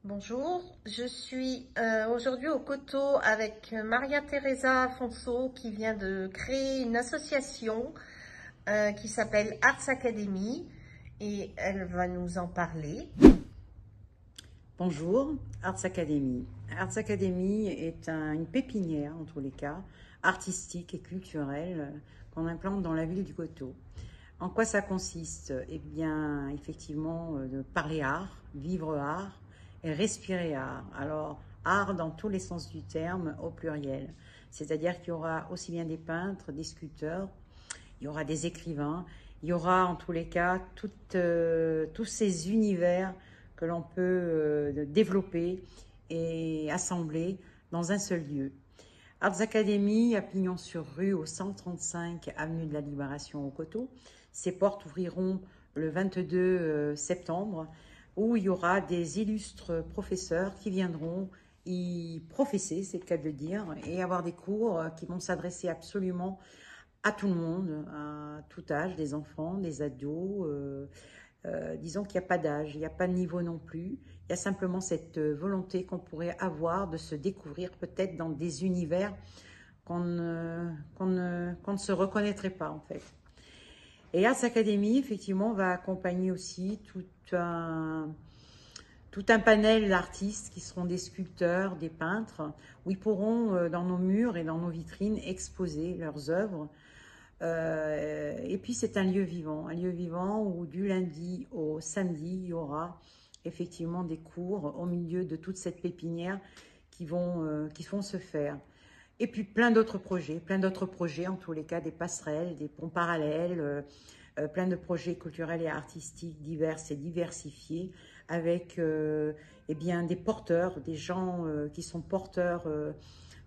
Bonjour, je suis aujourd'hui au Coteau avec Maria Teresa Afonso qui vient de créer une association qui s'appelle Arts Academy et elle va nous en parler. Bonjour, Arts Academy. Arts Academy est une pépinière, en tous les cas, artistique et culturelle qu'on implante dans la ville du Coteau. En quoi ça consiste? Eh bien, effectivement, de parler art, vivre art et respirer art. Alors, art dans tous les sens du terme, au pluriel. C'est-à-dire qu'il y aura aussi bien des peintres, des sculpteurs, il y aura des écrivains, il y aura en tous les cas tous ces univers que l'on peut développer et assembler dans un seul lieu. Arts Academy à Pignon-sur-Rue au 135 avenue de la Libération au Coteau. Ses portes ouvriront le 22 septembre où il y aura des illustres professeurs qui viendront y professer, c'est le cas de le dire, et avoir des cours qui vont s'adresser absolument à tout le monde, à tout âge, des enfants, des ados. Disons qu'il n'y a pas d'âge, il n'y a pas de niveau non plus. Il y a simplement cette volonté qu'on pourrait avoir de se découvrir peut-être dans des univers qu'on ne se reconnaîtrait pas en fait. Et Arts Academy, effectivement, va accompagner aussi tout un panel d'artistes qui seront des sculpteurs, des peintres, où ils pourront, dans nos murs et dans nos vitrines, exposer leurs œuvres. Et puis c'est un lieu vivant où du lundi au samedi, il y aura effectivement des cours au milieu de toute cette pépinière qui vont se faire. Et puis plein d'autres projets, en tous les cas des passerelles, des ponts parallèles, plein de projets culturels et artistiques divers et diversifiés avec eh bien, des porteurs, des gens qui sont porteurs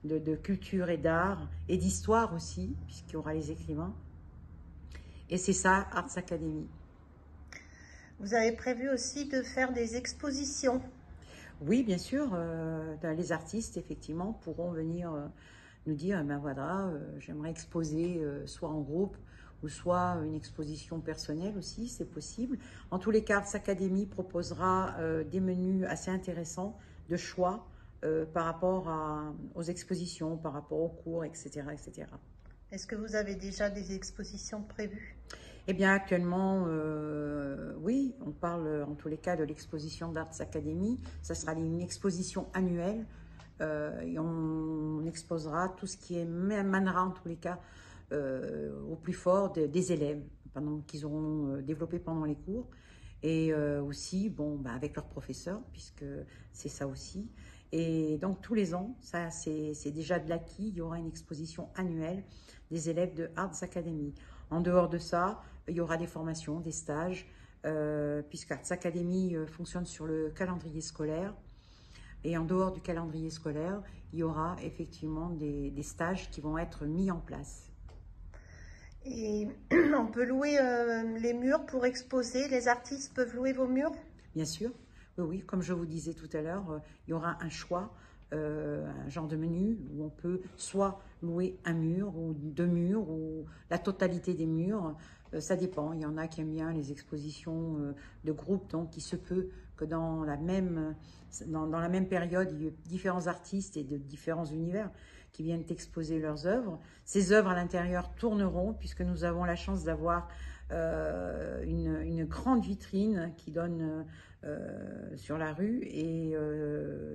de culture et d'art et d'histoire aussi, puisqu'il y aura les écrivains. Et c'est ça, Arts Academy. Vous avez prévu aussi de faire des expositions. Oui, bien sûr, les artistes, effectivement, pourront venir nous dire, ben voilà, j'aimerais exposer soit en groupe ou soit une exposition personnelle aussi, c'est possible. En tous les cas, Arts Academy proposera des menus assez intéressants de choix par rapport aux expositions, par rapport aux cours, etc., etc. Est-ce que vous avez déjà des expositions prévues? Eh bien, actuellement, oui, on parle en tous les cas de l'exposition d'Arts Academy. Ça sera une exposition annuelle et on exposera tout ce qui émanera en tous les cas au plus fort des élèves qu'ils auront développé pendant les cours et aussi bon, bah, avec leurs professeurs, puisque c'est ça aussi. Et donc tous les ans, ça c'est déjà de l'acquis, il y aura une exposition annuelle des élèves de Arts Academy. En dehors de ça, il y aura des formations, des stages, puisque Arts Academy fonctionne sur le calendrier scolaire. Et en dehors du calendrier scolaire, il y aura effectivement des stages qui vont être mis en place. Et on peut louer les murs pour exposer, les artistes peuvent louer vos murs? Bien sûr, oui, oui, comme je vous disais tout à l'heure, il y aura un choix, un genre de menu où on peut soit louer un mur ou deux murs ou la totalité des murs. Ça dépend. Il y en a qui aiment bien les expositions de groupe, donc il se peut que dans la même période, il y ait différents artistes et de différents univers qui viennent exposer leurs œuvres. Ces œuvres à l'intérieur tourneront puisque nous avons la chance d'avoir une grande vitrine qui donne sur la rue et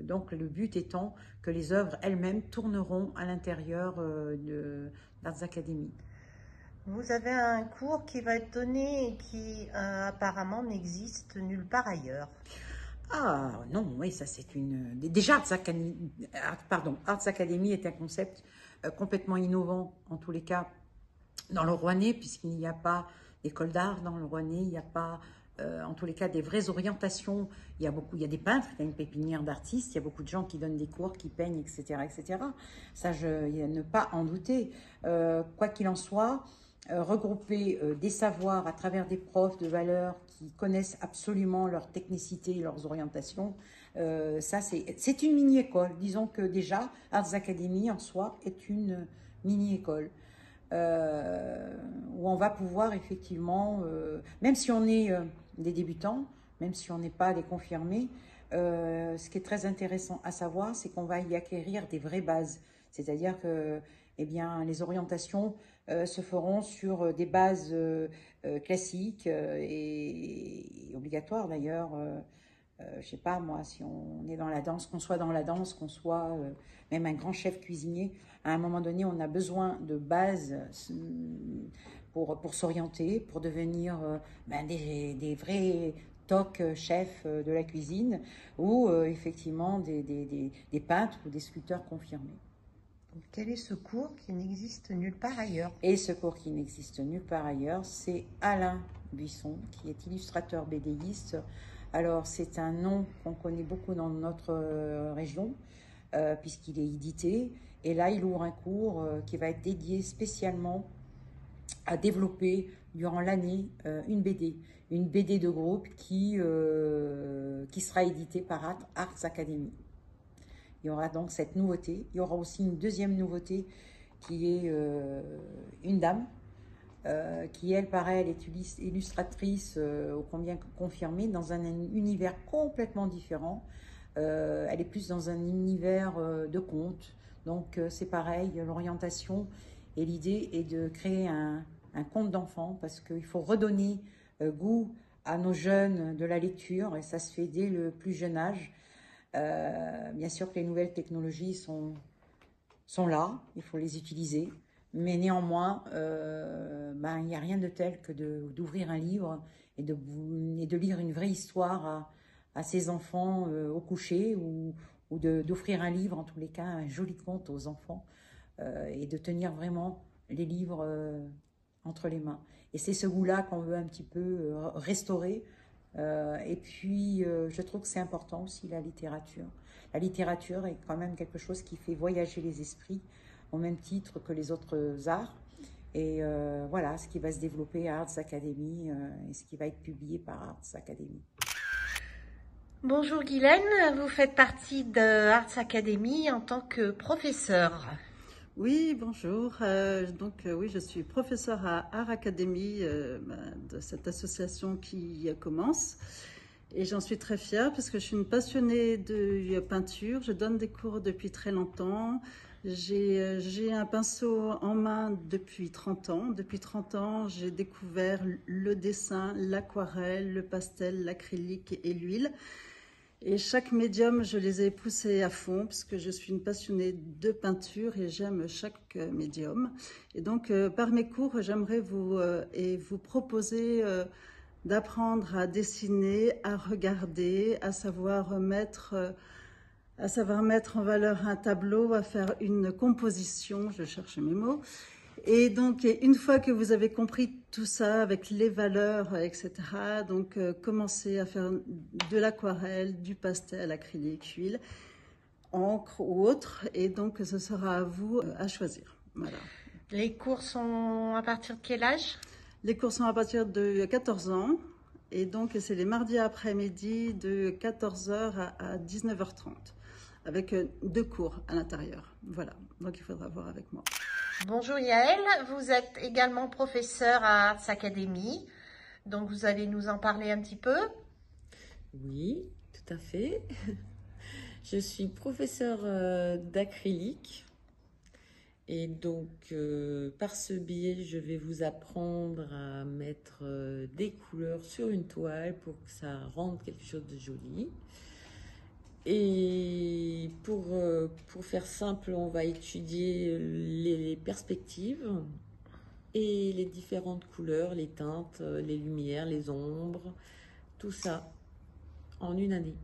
donc le but étant que les œuvres elles-mêmes tourneront à l'intérieur d'Arts Academy. Vous avez un cours qui va être donné et qui apparemment n'existe nulle part ailleurs. Ah non, oui, ça c'est Déjà, Arts Academy est un concept complètement innovant, en tous les cas, dans le Rouennais, puisqu'il n'y a pas d'école d'art dans le Rouennais, il n'y a pas, en tous les cas, des vraies orientations. Il y a des peintres, il y a une pépinière d'artistes, il y a beaucoup de gens qui donnent des cours, qui peignent, etc., etc. Ça, il y a ne pas en douter. Quoi qu'il en soit, regrouper des savoirs à travers des profs de valeur qui connaissent absolument leur technicité et leurs orientations, ça c'est une mini-école. Disons que déjà, Arts Academy en soi est une mini-école. Où on va pouvoir effectivement, même si on est des débutants, même si on n'est pas des confirmés, ce qui est très intéressant à savoir, c'est qu'on va y acquérir des vraies bases. C'est-à-dire que eh bien, les orientations se feront sur des bases classiques et obligatoires d'ailleurs. Je sais pas moi, si on est dans la danse, qu'on soit dans la danse, qu'on soit même un grand chef cuisinier, à un moment donné, on a besoin de bases pour s'orienter, pour devenir des vrais tocs chefs de la cuisine ou effectivement des peintres ou des sculpteurs confirmés. Quel est ce cours qui n'existe nulle part ailleurs? Et ce cours qui n'existe nulle part ailleurs, c'est Alain Buisson, qui est illustrateur BDiste. Alors, c'est un nom qu'on connaît beaucoup dans notre région, puisqu'il est édité. Et là, il ouvre un cours qui va être dédié spécialement à développer durant l'année une BD de groupe qui sera éditée par Arts Academy. Il y aura donc cette nouveauté. Il y aura aussi une deuxième nouveauté qui est une dame qui, elle, pareil, elle est illustratrice ô combien confirmée dans un univers complètement différent. Elle est plus dans un univers de contes. Donc, c'est pareil, l'orientation et l'idée est de créer un conte d'enfant parce qu'il faut redonner goût à nos jeunes de la lecture et ça se fait dès le plus jeune âge. Bien sûr que les nouvelles technologies sont là, il faut les utiliser, mais néanmoins, il n'y a rien de tel que d'ouvrir un livre et de lire une vraie histoire à ses enfants au coucher ou d'offrir un livre, en tous les cas, un joli conte aux enfants et de tenir vraiment les livres entre les mains. Et c'est ce goût-là qu'on veut un petit peu restaurer. Et puis, je trouve que c'est important aussi la littérature. La littérature est quand même quelque chose qui fait voyager les esprits au même titre que les autres arts. Et voilà ce qui va se développer à Arts Academy et ce qui va être publié par Arts Academy. Bonjour Guylaine, vous faites partie de Arts Academy en tant que professeure. Oui, bonjour. Oui, je suis professeure à Art Academy de cette association qui commence. Et j'en suis très fière parce que je suis une passionnée de peinture. Je donne des cours depuis très longtemps. J'ai un pinceau en main depuis 30 ans. Depuis 30 ans, j'ai découvert le dessin, l'aquarelle, le pastel, l'acrylique et l'huile. Et chaque médium, je les ai poussés à fond parce que je suis une passionnée de peinture et j'aime chaque médium. Et donc, par mes cours, j'aimerais vous proposer d'apprendre à dessiner, à regarder, à savoir mettre en valeur un tableau, à faire une composition, je cherche mes mots. Et donc, une fois que vous avez compris tout ça avec les valeurs, etc., donc commencez à faire de l'aquarelle, du pastel, acrylique, huile, encre ou autre. Et donc, ce sera à vous à choisir. Voilà. Les cours sont à partir de quel âge? Les cours sont à partir de 14 ans. Et donc, c'est les mardis après-midi de 14h à 19h30. Avec 2 cours à l'intérieur. Voilà, donc il faudra voir avec moi. Bonjour Yael, vous êtes également professeur à Arts Academy, donc vous allez nous en parler un petit peu. Oui, tout à fait. Je suis professeure d'acrylique et donc par ce biais, je vais vous apprendre à mettre des couleurs sur une toile pour que ça rende quelque chose de joli. Et pour faire simple, on va étudier les perspectives et les différentes couleurs, les teintes, les lumières, les ombres, tout ça en une année.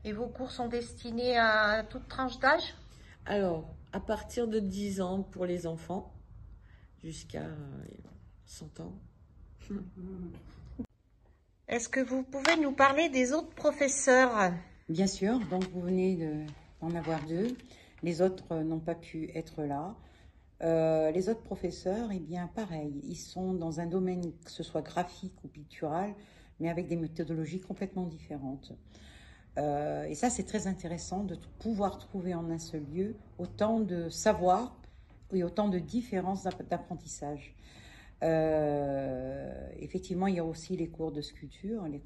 Et vos cours sont destinés à toute tranche d'âge? Alors, à partir de 10 ans pour les enfants, jusqu'à 100 ans. Est-ce que vous pouvez nous parler des autres professeurs? Bien sûr, donc vous venez d'en avoir 2. Les autres n'ont pas pu être là. Les autres professeurs, eh bien pareil, ils sont dans un domaine, que ce soit graphique ou pictural, mais avec des méthodologies complètement différentes. Et ça, c'est très intéressant de pouvoir trouver en un seul lieu autant de savoir et autant de différences d'apprentissage. Effectivement, il y a aussi les cours de sculpture. Les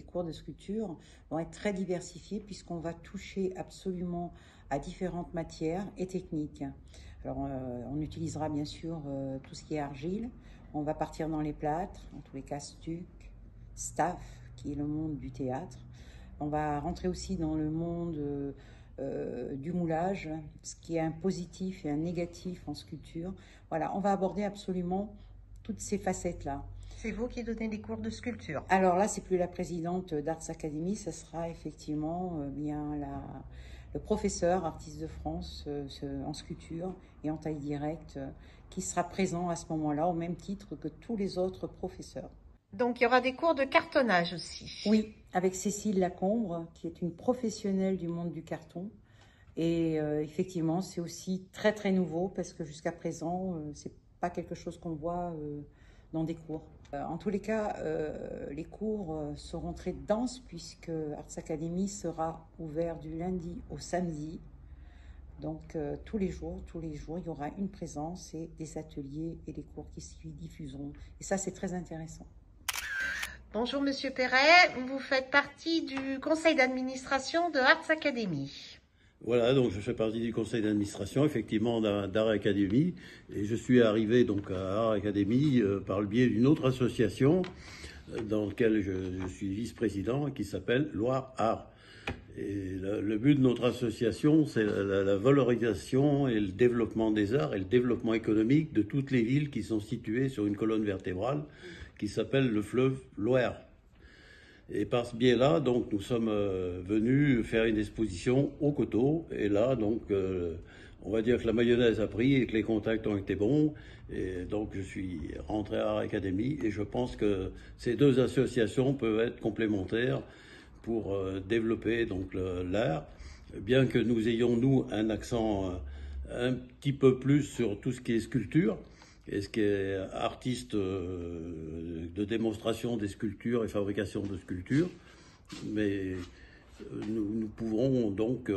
cours de sculpture vont être très diversifiés puisqu'on va toucher absolument à différentes matières et techniques. Alors, on utilisera bien sûr tout ce qui est argile. On va partir dans les plâtres, en tous les cas stuc, staff, qui est le monde du théâtre. On va rentrer aussi dans le monde du moulage, ce qui est un positif et un négatif en sculpture. Voilà, on va aborder absolument toutes ces facettes-là. C'est vous qui donnez des cours de sculpture? Alors là, c'est plus la présidente d'Arts Academy, ça sera effectivement le professeur artiste de France en sculpture et en taille directe qui sera présent à ce moment-là au même titre que tous les autres professeurs. Donc il y aura des cours de cartonnage aussi? Oui, avec Cécile Lacombre, qui est une professionnelle du monde du carton. Et effectivement, c'est aussi très très nouveau parce que jusqu'à présent, c'est pas quelque chose qu'on voit dans des cours. En tous les cas, les cours seront très denses puisque Arts Academy sera ouvert du lundi au samedi. Donc tous les jours, il y aura une présence et des ateliers et des cours qui s'y diffuseront. Et ça, c'est très intéressant. Bonjour Monsieur Perret, vous faites partie du conseil d'administration de Arts Academy. Voilà, donc je fais partie du conseil d'administration, effectivement, d'Art Academy. Et je suis arrivé donc à Art Academy par le biais d'une autre association dans laquelle je suis vice-président, qui s'appelle Loire Art. Et le but de notre association, c'est la valorisation et le développement des arts et le développement économique de toutes les villes qui sont situées sur une colonne vertébrale qui s'appelle le fleuve Loire. Et par ce biais-là, donc, nous sommes venus faire une exposition au Coteau. Et là, donc, on va dire que la mayonnaise a pris et que les contacts ont été bons. Et donc, je suis rentré à Art Academy et je pense que ces deux associations peuvent être complémentaires pour développer donc l'art, bien que nous ayons, nous, un accent un petit peu plus sur tout ce qui est sculpture. Et ce qui est artiste de démonstration des sculptures et fabrication de sculptures. Mais nous pouvons donc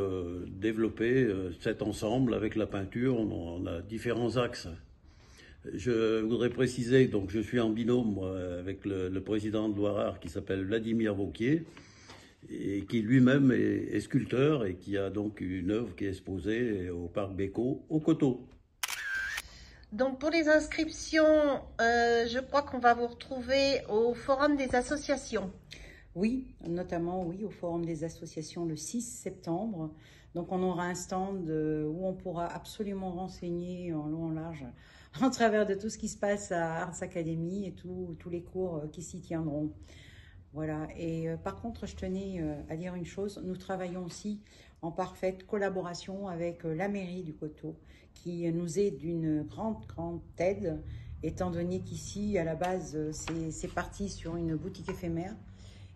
développer cet ensemble avec la peinture. On a différents axes. Je voudrais préciser, donc je suis en binôme moi, avec le président de Loire Art qui s'appelle Vladimir Vauquier et qui lui-même est sculpteur et qui a donc une œuvre qui est exposée au Parc Bécot au Coteau. Donc pour les inscriptions, je crois qu'on va vous retrouver au Forum des associations. Oui, notamment oui, au Forum des associations le 6 septembre. Donc on aura un stand où on pourra absolument renseigner en long en large en travers de tout ce qui se passe à Arts Academy et tous les cours qui s'y tiendront. Voilà, et par contre, je tenais à dire une chose, nous travaillons aussi en parfaite collaboration avec la mairie du Coteau, qui nous est d'une grande aide, étant donné qu'ici, à la base, c'est parti sur une boutique éphémère.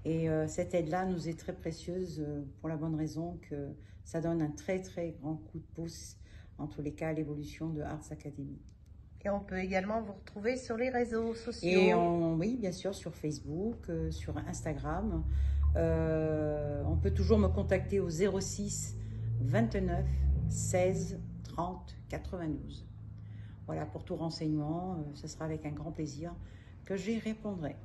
Et cette aide-là nous est très précieuse pour la bonne raison que ça donne un très très grand coup de pouce, en tous les cas, à l'évolution de Arts Academy. Et on peut également vous retrouver sur les réseaux sociaux. Et oui, bien sûr, sur Facebook, sur Instagram. On peut toujours me contacter au 06 29 16 30 92. Voilà, pour tout renseignement, ce sera avec un grand plaisir que j'y répondrai.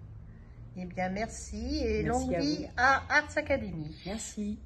Eh bien, merci et longue vie à Arts Academy. Merci.